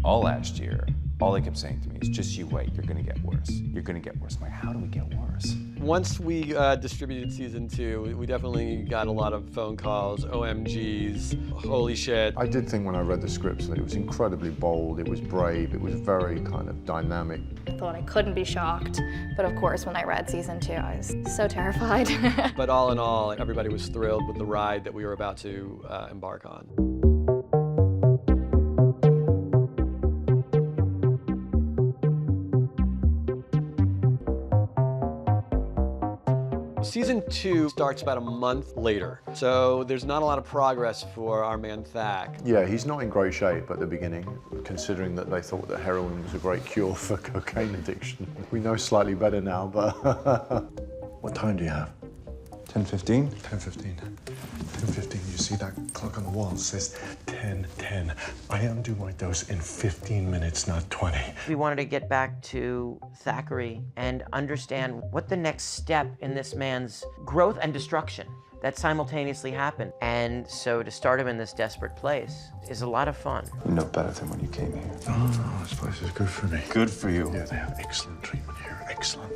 all last year, all they kept saying to me is, just you wait, you're gonna get worse. You're gonna get worse. I'm like, how do we get worse? Once we distributed season 2, we definitely got a lot of phone calls, OMGs, holy shit. I did think when I read the scripts that it was incredibly bold, it was brave, it was very kind of dynamic. I thought I couldn't be shocked, but of course when I read season 2, I was so terrified. But all in all, everybody was thrilled with the ride that we were about to embark on. Season 2 starts about a month later, so there's not a lot of progress for our man Thack. Yeah, he's not in great shape at the beginning, considering that they thought that heroin was a great cure for cocaine addiction. We know slightly better now, but... What time do you have? 10:15? 10:15. 10:15. You see that clock on the wall? It says 10:10. I am due my dose in 15 minutes, not 20. We wanted to get back to Thackeray and understand what the next step in this man's growth and destruction that simultaneously happened. And so to start him in this desperate place is a lot of fun. You know better than when you came here. Oh, this place is good for me. Good for you. Yeah, they have excellent treatment here. Excellent.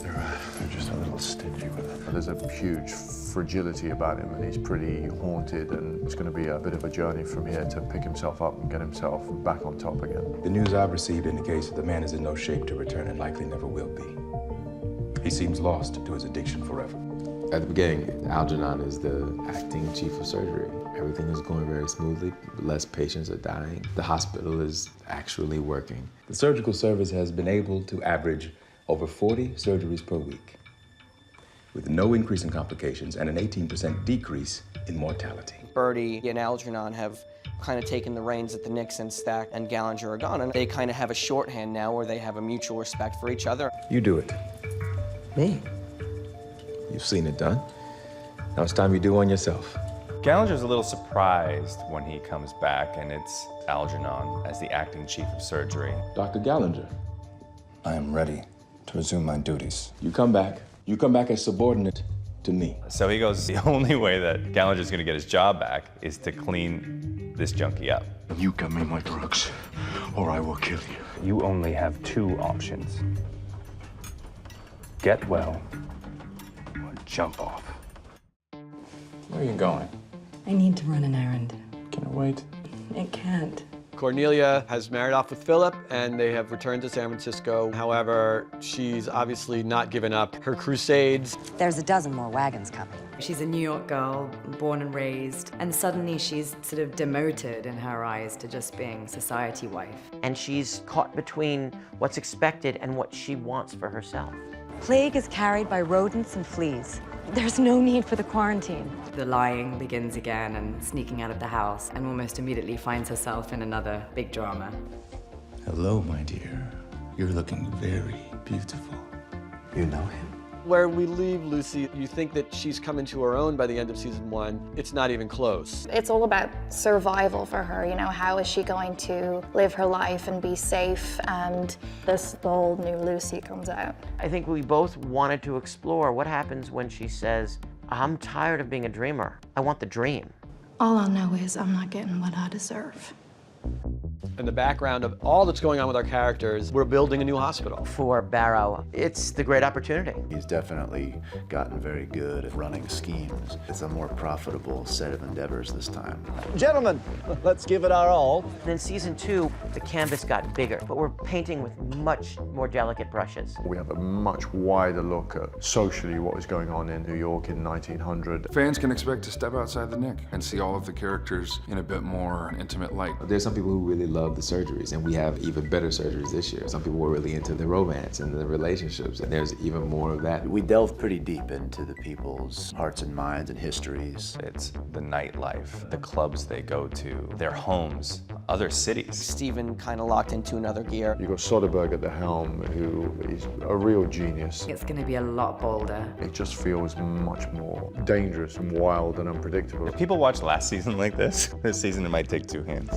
They're just a little stingy with it. There's a huge fragility about him, and he's pretty haunted, and it's going to be a bit of a journey from here to pick himself up and get himself back on top again. The news I've received indicates that the man is in no shape to return and likely never will be. He seems lost to his addiction forever. At the beginning, Algernon is the acting chief of surgery. Everything is going very smoothly. Less patients are dying. The hospital is actually working. The surgical service has been able to average over 40 surgeries per week, with no increase in complications and an 18% decrease in mortality. Bertie and Algernon have kind of taken the reins at the Knicks, and Stack and Gallinger are gone, and they kind of have a shorthand now where they have a mutual respect for each other. You do it. Me? You've seen it done. Now it's time you do one yourself. Gallinger's a little surprised when he comes back, and it's Algernon as the acting chief of surgery. Dr. Gallinger, I am ready to resume my duties. you come back as subordinate to me. So he goes, the only way that Gallinger's gonna get his job back is to clean this junkie up. You get me my drugs, or I will kill you. You only have 2 options. Get well, or jump off. Where are you going? I need to run an errand. Can it wait? It can't. Cornelia has married off with Philip, and they have returned to San Francisco. However, she's obviously not given up her crusades. There's a dozen more wagons coming. She's a New York girl, born and raised, and suddenly she's sort of demoted in her eyes to just being society wife. And she's caught between what's expected and what she wants for herself. Plague is carried by rodents and fleas. There's no need for the quarantine. The lying begins again and sneaking out of the house, and almost immediately finds herself in another big drama. Hello, my dear. You're looking very beautiful. You know him? Where we leave Lucy, you think that she's come into her own by the end of season 1. It's not even close. It's all about survival for her, you know, how is she going to live her life and be safe, and this bold new Lucy comes out. I think we both wanted to explore what happens when she says, I'm tired of being a dreamer. I want the dream. All I know is I'm not getting what I deserve. In the background of all that's going on with our characters, we're building a new hospital. For Barrow, it's the great opportunity. He's definitely gotten very good at running schemes. It's a more profitable set of endeavors this time. Gentlemen, let's give it our all. And in season 2, the canvas got bigger, but we're painting with much more delicate brushes. We have a much wider look at socially what was going on in New York in 1900. Fans can expect to step outside the Knick and see all of the characters in a bit more intimate light. There's some people who really love the surgeries, and we have even better surgeries this year. Some people were really into the romance and the relationships, and there's even more of that. We delve pretty deep into the people's hearts and minds and histories. It's the nightlife, the clubs they go to, their homes, other cities. Steven kind of locked into another gear. You've got Soderbergh at the helm, who is a real genius. It's going to be a lot bolder. It just feels much more dangerous and wild and unpredictable. If people watch last season like this season it might take 2 hands.